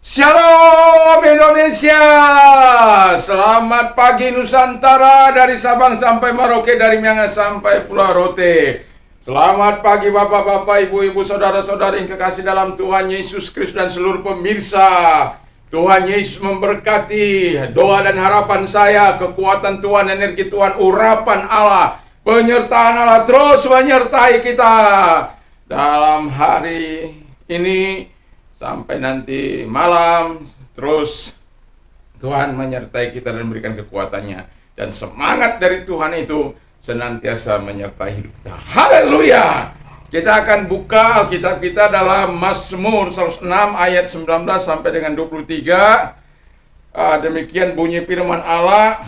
Shalom Indonesia, selamat pagi Nusantara dari Sabang sampai Merauke, dari Miangas sampai Pulau Rote. Selamat pagi Bapak-bapak, Ibu-ibu, saudara-saudari yang kekasih dalam Tuhan Yesus Kristus dan seluruh pemirsa. Tuhan Yesus memberkati. Doa dan harapan saya, kekuatan Tuhan, energi Tuhan, urapan Allah, penyertaan Allah terus menyertai kita dalam hari ini sampai nanti malam. Terus Tuhan menyertai kita dan memberikan kekuatannya, dan semangat dari Tuhan itu senantiasa menyertai hidup kita. Haleluya. Kita akan buka Alkitab kita dalam Mazmur 106 ayat 19 sampai dengan 23. Demikian bunyi firman Allah.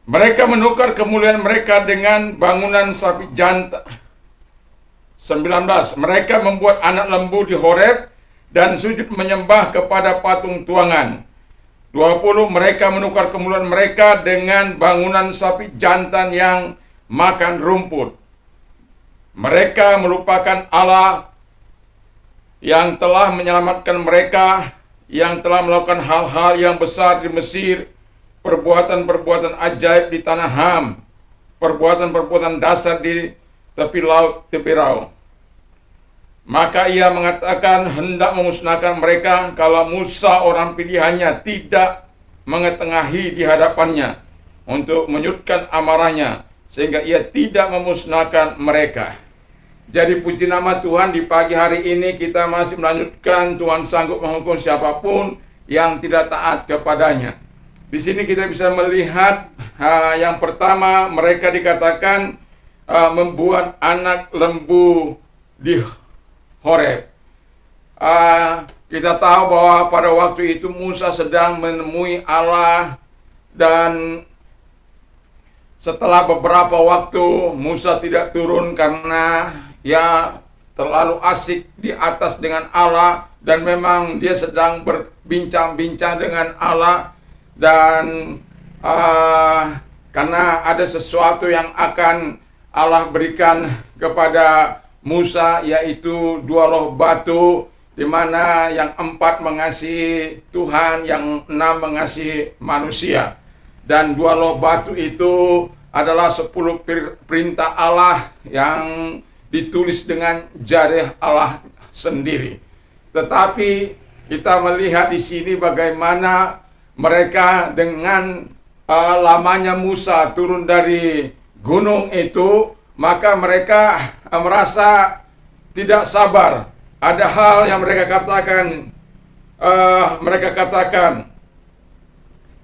Mereka menukar kemuliaan mereka dengan bangunan sapi jantan. 19. Mereka membuat anak lembu di Horeb dan sujud menyembah kepada patung tuangan. 20. Mereka menukar kemuliaan mereka dengan bangunan sapi jantan yang makan rumput. Mereka melupakan Allah yang telah menyelamatkan mereka, yang telah melakukan hal-hal yang besar di Mesir, perbuatan-perbuatan ajaib di tanah Ham, perbuatan-perbuatan dasar di tepi laut Teberau. Maka ia mengatakan hendak memusnahkan mereka kalau Musa orang pilihannya tidak mengetengahi di hadapannya untuk menyurutkan amarahnya, sehingga ia tidak memusnahkan mereka. Jadi puji nama Tuhan, di pagi hari ini kita masih melanjutkan Tuhan sanggup menghukum siapapun yang tidak taat kepadanya. Di sini kita bisa melihat yang pertama, mereka dikatakan membuat anak lembu di Horeb. Kita tahu bahwa pada waktu itu Musa sedang menemui Allah, dan setelah beberapa waktu Musa tidak turun karena ya terlalu asik di atas dengan Allah, dan memang dia sedang berbincang-bincang dengan Allah, dan karena ada sesuatu yang akan Allah berikan kepada Musa, yaitu 2 loh batu, di mana yang 4 mengasihi Tuhan, yang 6 mengasihi manusia. Dan 2 loh batu itu adalah 10 perintah Allah yang ditulis dengan jari Allah sendiri. Tetapi kita melihat di sini bagaimana mereka dengan lamanya Musa turun dari gunung itu, maka mereka merasa tidak sabar. Ada hal yang mereka katakan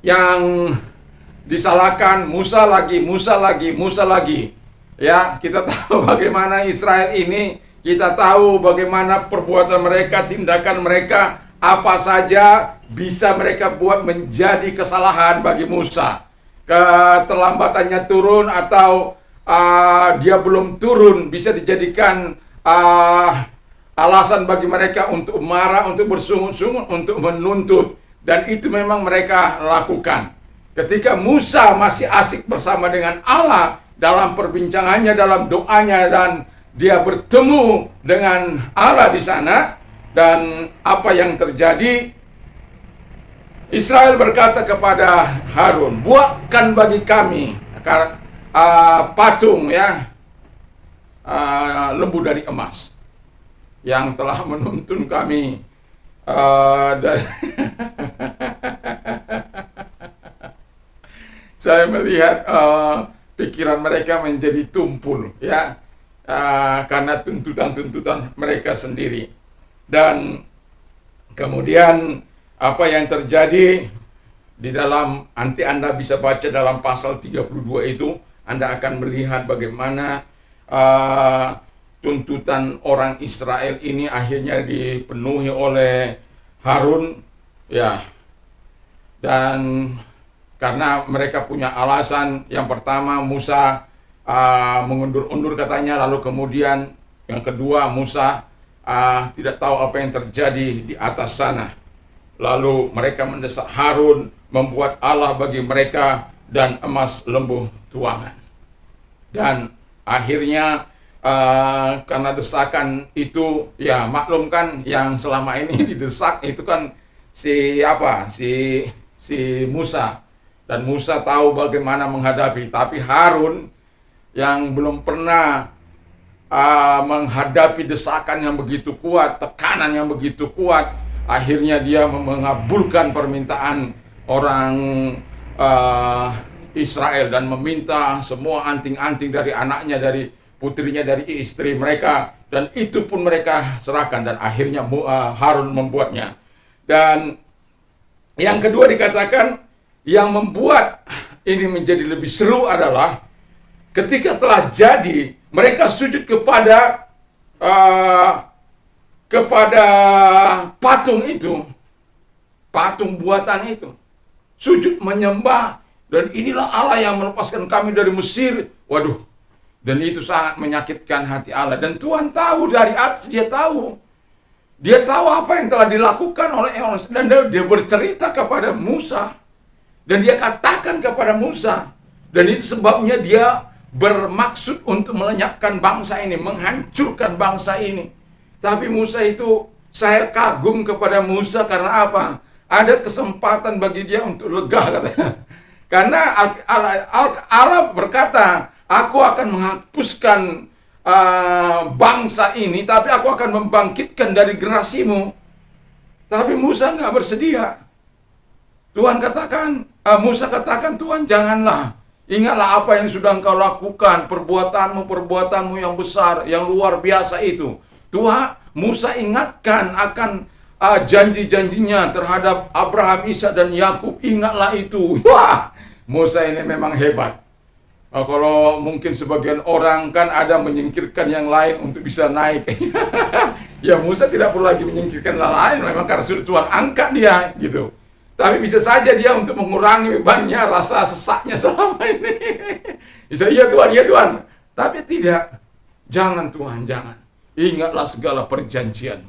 yang disalahkan, Musa lagi. Ya, kita tahu bagaimana Israel ini, kita tahu bagaimana perbuatan mereka, tindakan mereka, apa saja bisa mereka buat menjadi kesalahan bagi Musa. Keterlambatannya turun atau dia belum turun bisa dijadikan alasan bagi mereka untuk marah, untuk bersungut-sungut, untuk menuntut. Dan itu memang mereka lakukan. Ketika Musa masih asik bersama dengan Allah dalam perbincangannya, dalam doanya, dan dia bertemu dengan Allah di sana, dan apa yang terjadi? Israel berkata kepada Harun, buatkan bagi kami patung, ya, lembu dari emas yang telah menuntun kami dari saya melihat pikiran mereka menjadi tumpul, ya, karena tuntutan-tuntutan mereka sendiri. Dan kemudian apa yang terjadi di dalam, nanti Anda bisa baca dalam pasal 32 itu, Anda akan melihat bagaimana tuntutan orang Israel ini akhirnya dipenuhi oleh Harun, ya. Dan karena mereka punya alasan, yang pertama Musa mengundur-undur katanya, lalu kemudian yang kedua Musa tidak tahu apa yang terjadi di atas sana. Lalu mereka mendesak Harun membuat Allah bagi mereka dan emas lembu tuangan. Dan akhirnya karena desakan itu, ya maklum kan, yang selama ini didesak itu kan si Musa, dan Musa tahu bagaimana menghadapi, tapi Harun yang belum pernah menghadapi desakan yang begitu kuat, tekanan yang begitu kuat, akhirnya dia mengabulkan permintaan orang Israel dan meminta semua anting-anting dari anaknya, dari putrinya, dari istri mereka, dan itu pun mereka serahkan, dan akhirnya Harun membuatnya. Dan yang kedua dikatakan, yang membuat ini menjadi lebih seru adalah ketika telah jadi, mereka sujud kepada patung itu, patung buatan itu, sujud menyembah, dan inilah Allah yang melepaskan kami dari Mesir. Waduh, dan itu sangat menyakitkan hati Allah. Dan Tuhan tahu dari atas, dia tahu apa yang telah dilakukan oleh Allah, dan dia bercerita kepada Musa, dan dia katakan kepada Musa, dan itu sebabnya dia bermaksud untuk melenyapkan bangsa ini, menghancurkan bangsa ini. Tapi Musa itu, saya kagum kepada Musa karena apa? Ada kesempatan bagi dia untuk lega, katanya. Karena Allah berkata, aku akan menghapuskan bangsa ini, tapi aku akan membangkitkan dari generasimu. Tapi Musa nggak bersedia. Musa katakan, Tuhan janganlah. Ingatlah apa yang sudah engkau lakukan, perbuatanmu yang besar, yang luar biasa itu. Tuhan, Musa ingatkan akan janji-janjinya terhadap Abraham, Ishak, dan Yakub. Ingatlah itu. Wah, Musa ini memang hebat. Kalau mungkin sebagian orang kan ada menyingkirkan yang lain untuk bisa naik. Ya Musa tidak perlu lagi menyingkirkan yang lain, memang karena sudah Tuhan angkat dia gitu. Tapi bisa saja dia untuk mengurangi bebannya, rasa sesaknya selama ini. Bisa, iya Tuhan. Tapi tidak. Jangan Tuhan, jangan. Ingatlah segala perjanjian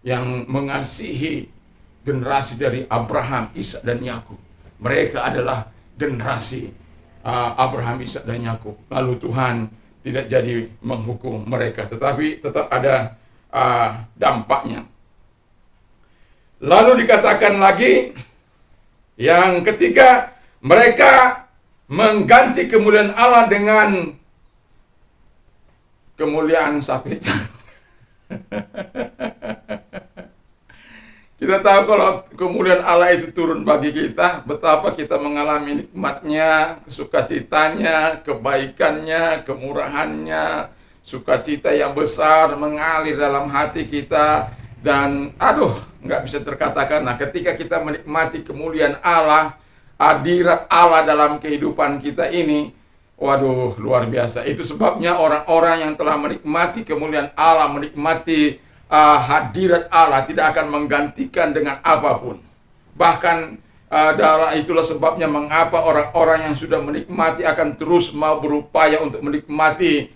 yang mengasihi generasi dari Abraham, Ishak, dan Yakub. Mereka adalah generasi Abraham, Ishak, dan Yakub. Lalu Tuhan tidak jadi menghukum mereka, tetapi tetap ada dampaknya. Lalu dikatakan lagi, yang ketiga, mereka mengganti kemuliaan Allah dengan kemuliaan sapi. Kita tahu kalau kemuliaan Allah itu turun bagi kita, betapa kita mengalami nikmatnya, sukacitanya, kebaikannya, kemurahannya, sukacita yang besar mengalir dalam hati kita. Dan nggak bisa terkatakan. Nah, ketika kita menikmati kemuliaan Allah, hadirat Allah dalam kehidupan kita ini, waduh, luar biasa. Itu sebabnya orang-orang yang telah menikmati kemuliaan Allah, menikmati hadirat Allah, tidak akan menggantikan dengan apapun. Bahkan itulah sebabnya mengapa orang-orang yang sudah menikmati akan terus mau berupaya untuk menikmati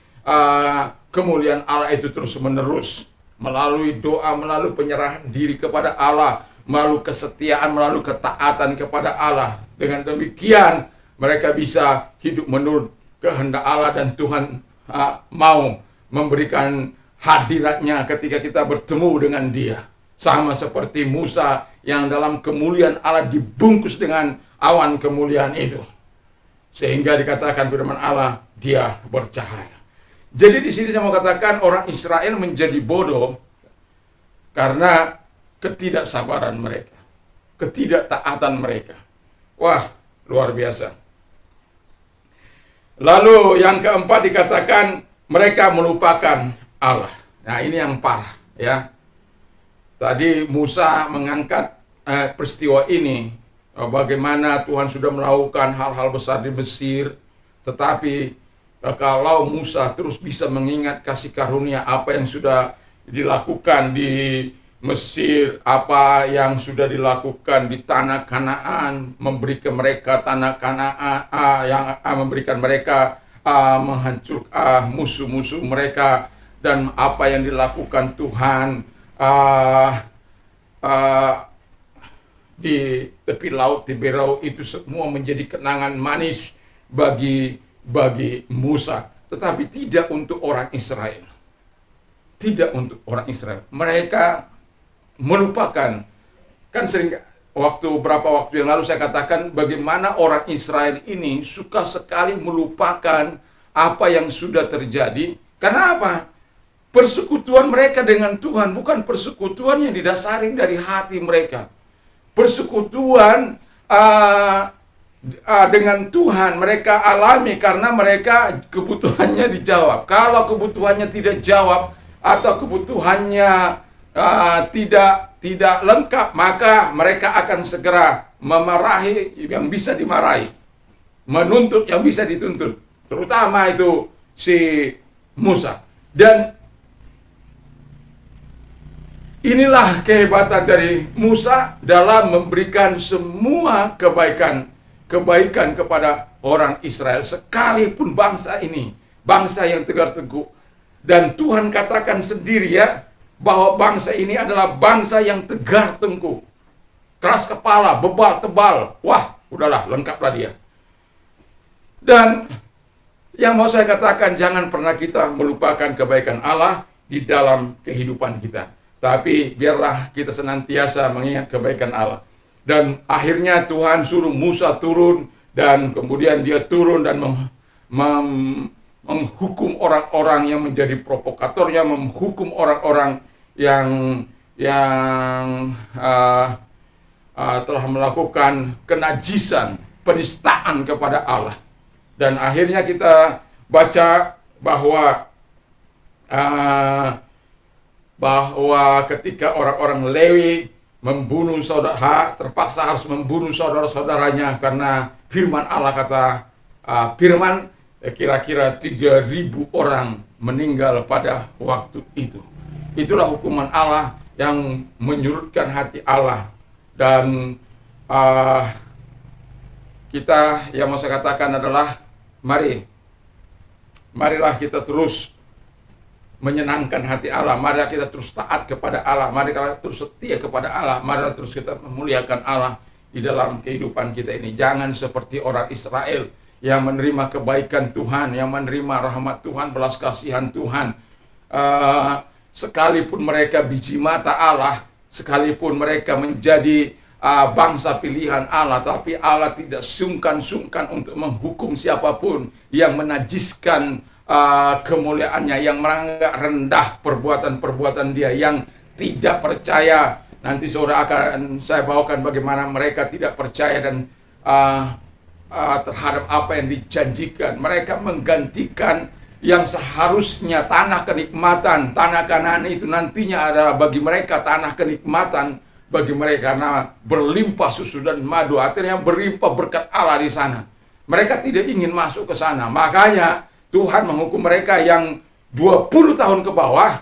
kemuliaan Allah itu terus-menerus. Melalui doa, melalui penyerahan diri kepada Allah, melalui kesetiaan, melalui ketaatan kepada Allah. Dengan demikian, mereka bisa hidup menurut kehendak Allah, dan Tuhan mau memberikan hadiratnya ketika kita bertemu dengan Dia. Sama seperti Musa yang dalam kemuliaan Allah dibungkus dengan awan kemuliaan itu. Sehingga dikatakan firman Allah, dia bercahaya. Jadi di sini saya mau katakan orang Israel menjadi bodoh karena ketidaksabaran mereka, ketidaktaatan mereka. Wah, luar biasa. Lalu yang keempat dikatakan mereka melupakan Allah. Nah, ini yang parah ya. Tadi Musa mengangkat peristiwa ini, bagaimana Tuhan sudah melakukan hal-hal besar di Mesir, tetapi kalau Musa terus bisa mengingat kasih karunia apa yang sudah dilakukan di Mesir, apa yang sudah dilakukan di tanah Kanaan, memberikan mereka tanah Kanaan yang memberikan mereka menghancurkan musuh-musuh mereka, dan apa yang dilakukan Tuhan di tepi laut Tiberau, itu semua menjadi kenangan manis bagi Musa. tetapi tidak untuk orang Israel. Tidak untuk orang Israel. Mereka melupakan. Kan sering beberapa waktu yang lalu saya katakan bagaimana orang Israel ini suka sekali melupakan apa yang sudah terjadi. Karena apa? Persekutuan mereka dengan Tuhan bukan persekutuan yang didasari dari hati mereka. Persekutuan dengan Tuhan mereka alami karena mereka kebutuhannya dijawab. Kalau kebutuhannya tidak jawab atau kebutuhannya tidak lengkap, maka mereka akan segera memarahi yang bisa dimarahi, menuntut yang bisa dituntut, terutama itu si Musa. Dan inilah kehebatan dari Musa dalam memberikan semua kebaikan kepada orang Israel, sekalipun bangsa ini bangsa yang tegar teguh. Dan Tuhan katakan sendiri ya, bahwa bangsa ini adalah bangsa yang tegar tengkuk, keras kepala, bebal, tebal. Wah, udahlah, lengkaplah dia. Dan yang mau saya katakan, jangan pernah kita melupakan kebaikan Allah di dalam kehidupan kita. Tapi biarlah kita senantiasa mengingat kebaikan Allah. Dan akhirnya Tuhan suruh Musa turun, dan kemudian dia turun dan menghukum orang-orang yang menjadi provokatornya, menghukum orang-orang yang telah melakukan kenajisan, penistaan kepada Allah. Dan akhirnya kita baca bahwa ketika orang-orang Lewi membunuh terpaksa harus membunuh saudara-saudaranya karena firman Allah kata kira-kira 3.000 orang meninggal pada waktu itu. Itulah hukuman Allah yang menyurutkan hati Allah. Dan kita yang mau saya katakan adalah marilah kita terus menyenangkan hati Allah. Marilah kita terus taat kepada Allah. Marilah terus setia kepada Allah. Marilah terus kita memuliakan Allah di dalam kehidupan kita ini. Jangan seperti orang Israel yang menerima kebaikan Tuhan, yang menerima rahmat Tuhan, belas kasihan Tuhan. Sekalipun mereka biji mata Allah, sekalipun mereka menjadi bangsa pilihan Allah, tapi Allah tidak sungkan-sungkan untuk menghukum siapapun yang menajiskan kemuliaannya, yang menganggap rendah perbuatan-perbuatan dia, yang tidak percaya. Nanti sore akan saya bawakan bagaimana mereka tidak percaya dan terhadap apa yang dijanjikan. Mereka menggantikan yang seharusnya tanah kenikmatan, tanah Kanaan itu nantinya adalah bagi mereka tanah kenikmatan bagi mereka karena berlimpah susu dan madu, artinya berlimpah berkat Allah di sana. Mereka tidak ingin masuk ke sana, makanya Tuhan menghukum mereka yang 20 tahun ke bawah,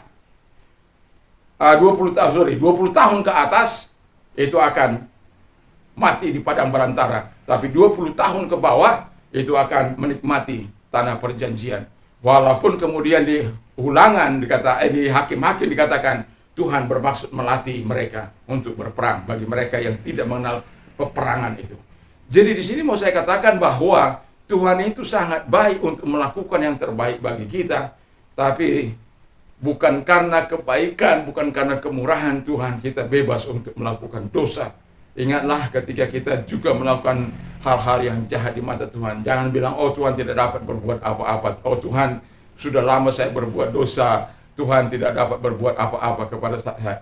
20 tahun ke atas itu akan mati di padang belantara. Tapi 20 tahun ke bawah itu akan menikmati tanah perjanjian. Walaupun kemudian di ulangan di hakim-hakim dikatakan Tuhan bermaksud melatih mereka untuk berperang bagi mereka yang tidak mengenal peperangan itu. Jadi di sini mau saya katakan bahwa Tuhan itu sangat baik untuk melakukan yang terbaik bagi kita, tapi bukan karena kebaikan, bukan karena kemurahan Tuhan kita bebas untuk melakukan dosa. Ingatlah ketika kita juga melakukan hal-hal yang jahat di mata Tuhan. Jangan bilang, oh Tuhan tidak dapat berbuat apa-apa. Oh Tuhan, sudah lama saya berbuat dosa. Tuhan tidak dapat berbuat apa-apa kepada saya.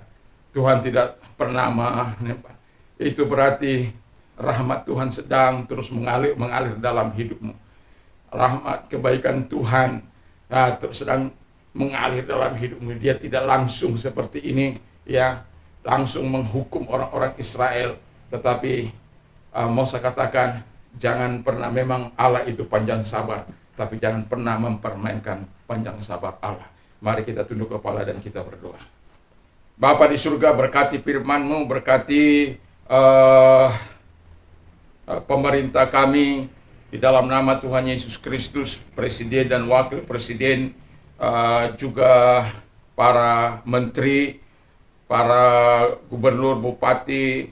Tuhan tidak pernah itu berarti rahmat Tuhan sedang terus mengalir dalam hidupmu. Rahmat kebaikan Tuhan terus sedang mengalir dalam hidupmu. Dia tidak langsung seperti ini, ya, langsung menghukum orang-orang Israel. Tetapi mau saya katakan, jangan pernah, memang Allah itu panjang sabar, tapi jangan pernah mempermainkan panjang sabar Allah. Mari kita tunduk kepala dan kita berdoa. Bapa di surga, berkati firman-Mu, berkati pemerintah kami di dalam nama Tuhan Yesus Kristus, presiden dan wakil presiden, juga para menteri, para gubernur, bupati,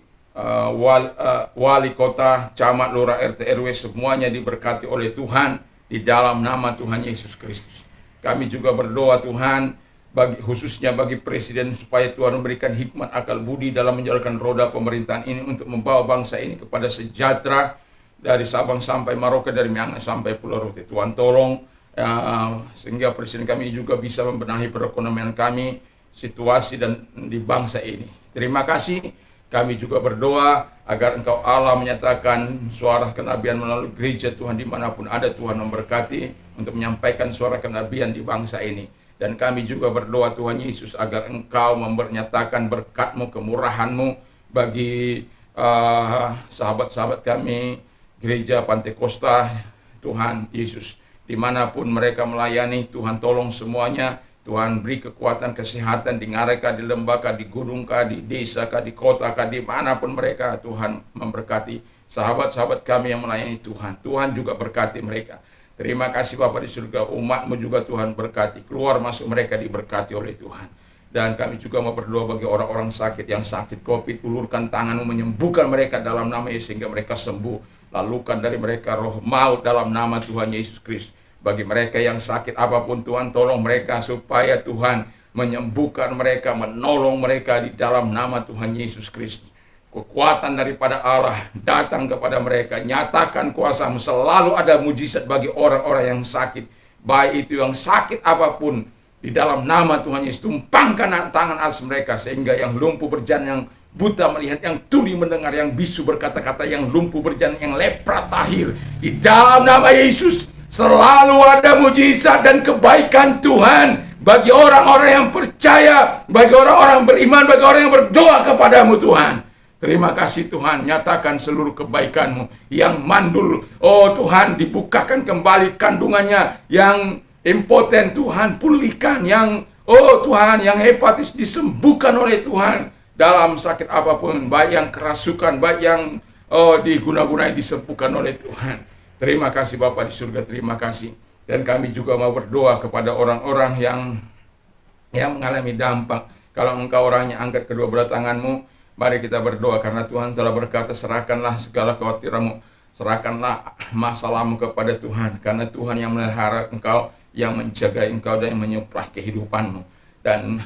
wali kota, camat, lurah, RT, RW, semuanya diberkati oleh Tuhan. di dalam nama Tuhan Yesus Kristus. Kami juga berdoa Tuhan, khususnya bagi Presiden, supaya Tuhan memberikan hikmat akal budi dalam menjalankan roda pemerintahan ini untuk membawa bangsa ini kepada sejahtera dari Sabang sampai Merauke, dari Miangas sampai Pulau Rote. Tuhan tolong sehingga Presiden kami juga bisa membenahi perekonomian kami, situasi dan di bangsa ini. Terima kasih. Kami juga berdoa agar Engkau Allah menyatakan suara kenabian melalui gereja Tuhan dimanapun ada. Tuhan memberkati untuk menyampaikan suara kenabian di bangsa ini. Dan kami juga berdoa Tuhan Yesus agar Engkau menyatakan berkat-Mu, kemurahan-Mu bagi sahabat-sahabat kami gereja Pantai Kosta. Tuhan Yesus, dimanapun mereka melayani, Tuhan tolong semuanya. Tuhan beri kekuatan, kesehatan di Ngareka, di Lembaka, di Gunung kah, di desa kah, di kota kah, dimanapun mereka. Tuhan memberkati sahabat-sahabat kami yang melayani Tuhan. Tuhan juga berkati mereka. Terima kasih Bapa di surga, umat-Mu juga Tuhan berkati. Keluar masuk mereka diberkati oleh Tuhan. Dan kami juga mau berdoa bagi orang-orang sakit yang sakit COVID. Ulurkan tangan-Mu menyembuhkan mereka dalam nama Yesus sehingga mereka sembuh. Lalukan dari mereka roh maut dalam nama Tuhan Yesus Kristus. Bagi mereka yang sakit apapun Tuhan, tolong mereka supaya Tuhan menyembuhkan mereka, menolong mereka di dalam nama Tuhan Yesus Kristus. Kekuatan daripada Allah datang kepada mereka. Nyatakan kuasa-Mu. Selalu ada mujizat bagi orang-orang yang sakit. Baik itu yang sakit apapun, di dalam nama Tuhan Yesus, tumpangkan tangan atas mereka sehingga yang lumpuh berjalan, yang buta melihat, yang tuli mendengar, yang bisu berkata-kata, yang lumpuh berjalan, yang lepra tahir. Di dalam nama Yesus selalu ada mujizat dan kebaikan Tuhan bagi orang-orang yang percaya, bagi orang-orang beriman, bagi orang yang berdoa kepadamu Tuhan. Terima kasih Tuhan, nyatakan seluruh kebaikan-Mu. Yang mandul, oh Tuhan, dibukakan kembali kandungannya. Yang impoten Tuhan, pulihkan. Yang, oh Tuhan, yang hepatitis disembuhkan oleh Tuhan. Dalam sakit apapun, baik yang kerasukan, baik yang diguna-gunai, disembuhkan oleh Tuhan. Terima kasih Bapa di surga, terima kasih. Dan kami juga mau berdoa kepada orang-orang yang mengalami dampak. Kalau Engkau orangnya, angkat kedua belah tangan-Mu. Mari kita berdoa karena Tuhan telah berkata, serahkanlah segala kekhawatiran-Mu, serahkanlah masalah-Mu kepada Tuhan. Karena Tuhan yang memelihara engkau, yang menjaga engkau, dan yang menyuplai kehidupan-Mu. Dan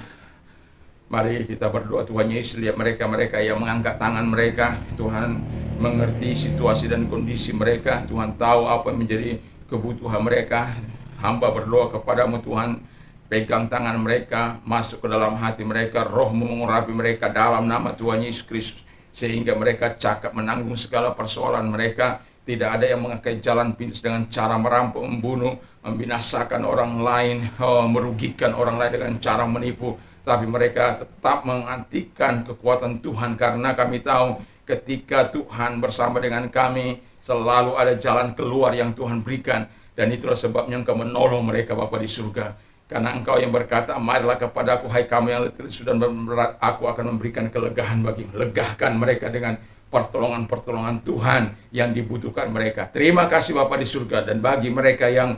mari kita berdoa Tuhan Yesus, lihat mereka-mereka yang mengangkat tangan mereka. Tuhan mengerti situasi dan kondisi mereka. Tuhan tahu apa yang menjadi kebutuhan mereka. Hamba berdoa kepadamu Tuhan, pegang tangan mereka, masuk ke dalam hati mereka, roh-Mu mengurapi mereka dalam nama Tuhan Yesus Kristus, sehingga mereka cakap menanggung segala persoalan mereka. Tidak ada yang mengakai jalan pintas dengan cara merampok, membunuh, membinasakan orang lain, merugikan orang lain dengan cara menipu. Tapi mereka tetap mengantikan kekuatan Tuhan, karena kami tahu ketika Tuhan bersama dengan kami, selalu ada jalan keluar yang Tuhan berikan. Dan itulah sebabnya Engkau menolong mereka Bapa di surga. Karena Engkau yang berkata, marilah kepadaku hai kamu yang letih lesu dan berat, aku akan memberikan kelegaan bagimu. Legahkan mereka dengan pertolongan-pertolongan Tuhan yang dibutuhkan mereka. Terima kasih Bapa di surga. Dan bagi mereka yang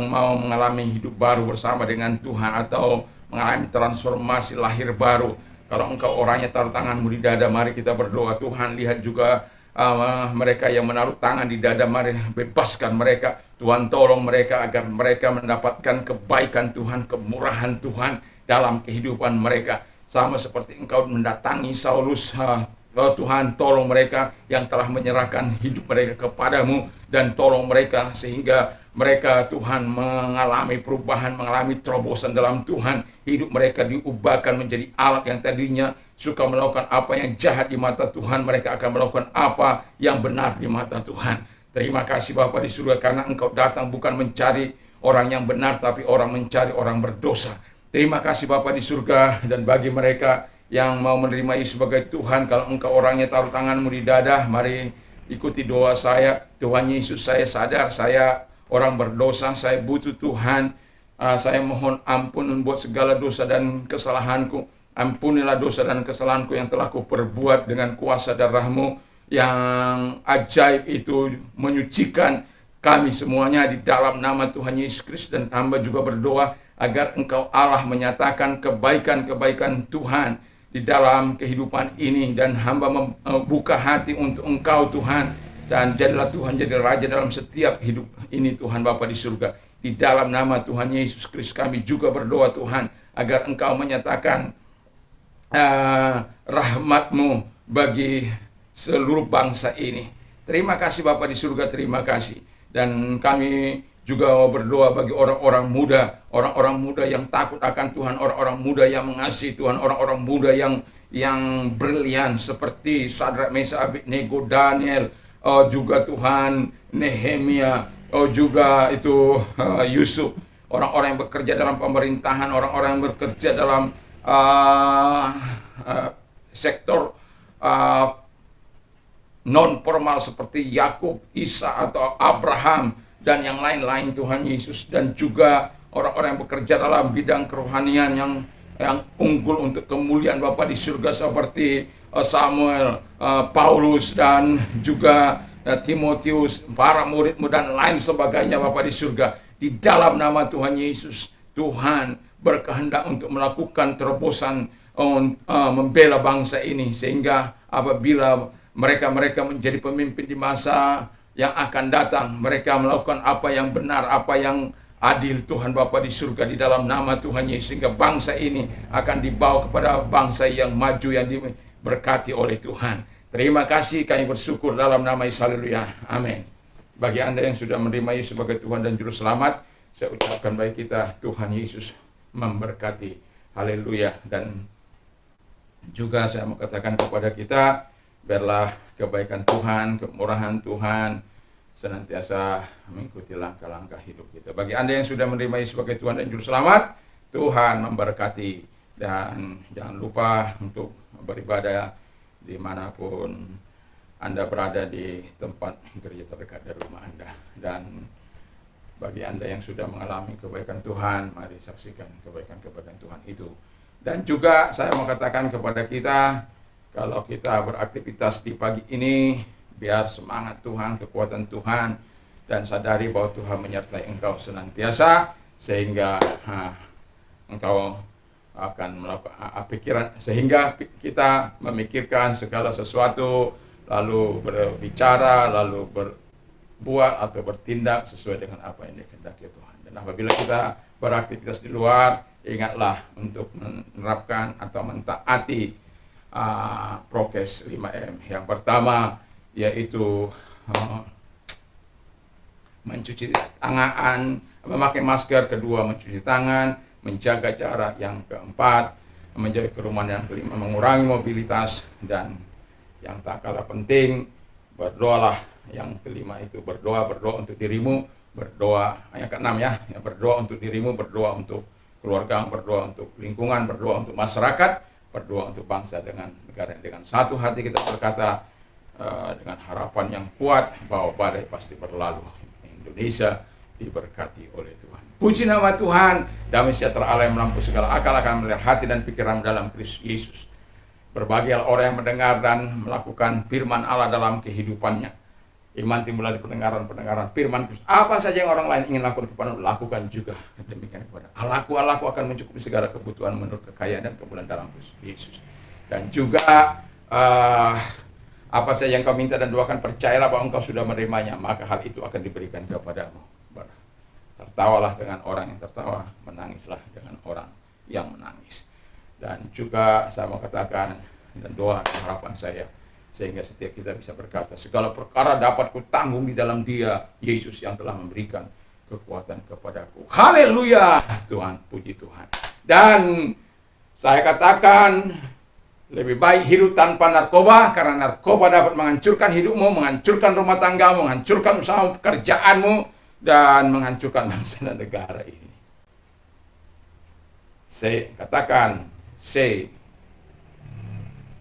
mau mengalami hidup baru bersama dengan Tuhan, atau mengalami transformasi lahir baru, kalau Engkau orangnya taruh tangan-Mu di dada, mari kita berdoa. Tuhan, lihat juga mereka yang menaruh tangan di dada, mari bebaskan mereka. Tuhan tolong mereka agar mereka mendapatkan kebaikan Tuhan, kemurahan Tuhan dalam kehidupan mereka. Sama seperti Engkau mendatangi Saulus, Tuhan tolong mereka yang telah menyerahkan hidup mereka kepadamu, dan tolong mereka sehingga mereka Tuhan mengalami perubahan, mengalami terobosan dalam Tuhan. Hidup mereka diubahkan menjadi alat yang tadinya suka melakukan apa yang jahat di mata Tuhan, mereka akan melakukan apa yang benar di mata Tuhan. Terima kasih Bapa di surga, karena Engkau datang bukan mencari orang yang benar, tapi orang mencari orang berdosa. Terima kasih Bapa di surga. Dan bagi mereka yang mau menerima Yesus sebagai Tuhan, kalau Engkau orangnya taruh tangan-Mu di dada, mari ikuti doa saya. Tuhan Yesus, saya sadar saya orang berdosa, saya butuh Tuhan. Saya mohon ampun buat segala dosa dan kesalahanku. Ampunilah dosa dan kesalahanku yang telah kuperbuat. Dengan kuasa darah-Mu yang ajaib itu menyucikan kami semuanya di dalam nama Tuhan Yesus Kristus. Dan hamba juga berdoa agar Engkau Allah menyatakan kebaikan-kebaikan Tuhan di dalam kehidupan ini. Dan hamba membuka hati untuk Engkau Tuhan, Dan jadilah Tuhan jadi Raja dalam setiap hidup ini Tuhan Bapa di surga. Di dalam nama Tuhan Yesus Kristus kami juga berdoa Tuhan, agar Engkau menyatakan rahmat-Mu bagi seluruh bangsa ini. Terima kasih Bapa di surga, terima kasih. Dan kami juga berdoa bagi orang-orang muda yang takut akan Tuhan, orang-orang muda yang mengasihi Tuhan, orang-orang muda yang brilian seperti Sadrak, Meshak, Abednego, Daniel, juga Tuhan Nehemia, juga itu Yusuf, orang-orang yang bekerja dalam pemerintahan, orang-orang yang bekerja dalam sektor non formal seperti Yakub, Isa atau Abraham dan yang lain-lain Tuhan Yesus, dan juga orang-orang yang bekerja dalam bidang kerohanian yang unggul untuk kemuliaan Bapa di surga seperti Samuel, Paulus dan juga Timotius, para murid-Mu dan lain sebagainya Bapa di surga. Di dalam nama Tuhan Yesus, Tuhan berkehendak untuk melakukan terobosan, membela bangsa ini, sehingga apabila mereka menjadi pemimpin di masa yang akan datang, mereka melakukan apa yang benar, apa yang adil Tuhan Bapa di surga, di dalam nama Tuhan Yesus, sehingga bangsa ini akan dibawa kepada bangsa yang maju, yang diberkati oleh Tuhan. Terima kasih, kami bersyukur dalam nama Yesus, haleluya, amin. Bagi Anda yang sudah menerima Yesus sebagai Tuhan dan Juru Selamat, saya ucapkan bagi kita, Tuhan Yesus memberkati, haleluya. Dan juga saya mau katakan kepada kita, biarlah kebaikan Tuhan, kemurahan Tuhan senantiasa mengikuti langkah-langkah hidup kita. Bagi Anda yang sudah menerima Yesus sebagai Tuhan dan Juru Selamat, Tuhan memberkati. Dan jangan lupa untuk beribadah dimanapun Anda berada, di tempat gereja terdekat dari rumah Anda. Dan bagi Anda yang sudah mengalami kebaikan Tuhan, mari saksikan kebaikan-kebaikan Tuhan itu. Dan juga saya mau katakan kepada kita, kalau kita beraktivitas di pagi ini, biar semangat Tuhan, kekuatan Tuhan, dan sadari bahwa Tuhan menyertai engkau senantiasa, sehingga engkau akan melakukan pikiran, sehingga kita memikirkan segala sesuatu, lalu berbicara, lalu berbuat atau bertindak sesuai dengan apa yang dikehendaki Tuhan. Dan apabila kita beraktivitas di luar, ingatlah untuk menerapkan atau mentaati prokes 5M. Yang pertama yaitu mencuci tangan, memakai masker. Kedua, mencuci tangan, menjaga jarak. Yang keempat, menjaga kerumunan. Yang kelima, mengurangi mobilitas. Dan yang tak kalah penting, berdoalah. Yang kelima itu berdoa untuk dirimu, berdoa. Yang keenam berdoa untuk dirimu, berdoa untuk keluarga, berdoa untuk lingkungan, berdoa untuk masyarakat, berdoa untuk bangsa dengan negara. Dengan satu hati kita berkata dengan harapan yang kuat bahwa badai pasti berlalu. Indonesia diberkati oleh Tuhan. Puji nama Tuhan. Damai sejahtera Allah yang melampaui segala akal akan melihara hati dan pikiran dalam Kristus Yesus. Berbahagialah orang yang mendengar dan melakukan firman Allah dalam kehidupannya. Iman timbul dari pendengaran firman Kristus. Apa saja yang orang lain ingin lakukan kepada, lakukan juga demikian kepada Allahku akan mencukupi segala kebutuhan menurut kekayaan dan kemuliaan dalam Kristus Yesus. Dan juga apa saja yang kau minta dan doakan, percayalah bahwa engkau sudah menerimanya, maka hal itu akan diberikan kepadamu. Tertawalah dengan orang yang tertawa, menangislah dengan orang yang menangis. Dan juga saya mau katakan, dan doa dan harapan saya, sehingga setiap kita bisa berkata, segala perkara dapat kutanggung di dalam Dia, Yesus, yang telah memberikan kekuatan kepadaku. Haleluya, Tuhan, puji Tuhan. Dan saya katakan, lebih baik hidup tanpa narkoba, karena narkoba dapat menghancurkan hidupmu, menghancurkan rumah tanggamu, menghancurkan usaha pekerjaanmu, dan menghancurkan bangsa dan negara ini. Say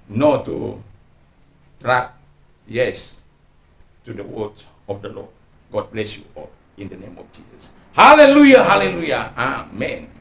no to drug, yes to the word of the Lord. God bless you all in the name of Jesus. Hallelujah, hallelujah, amen.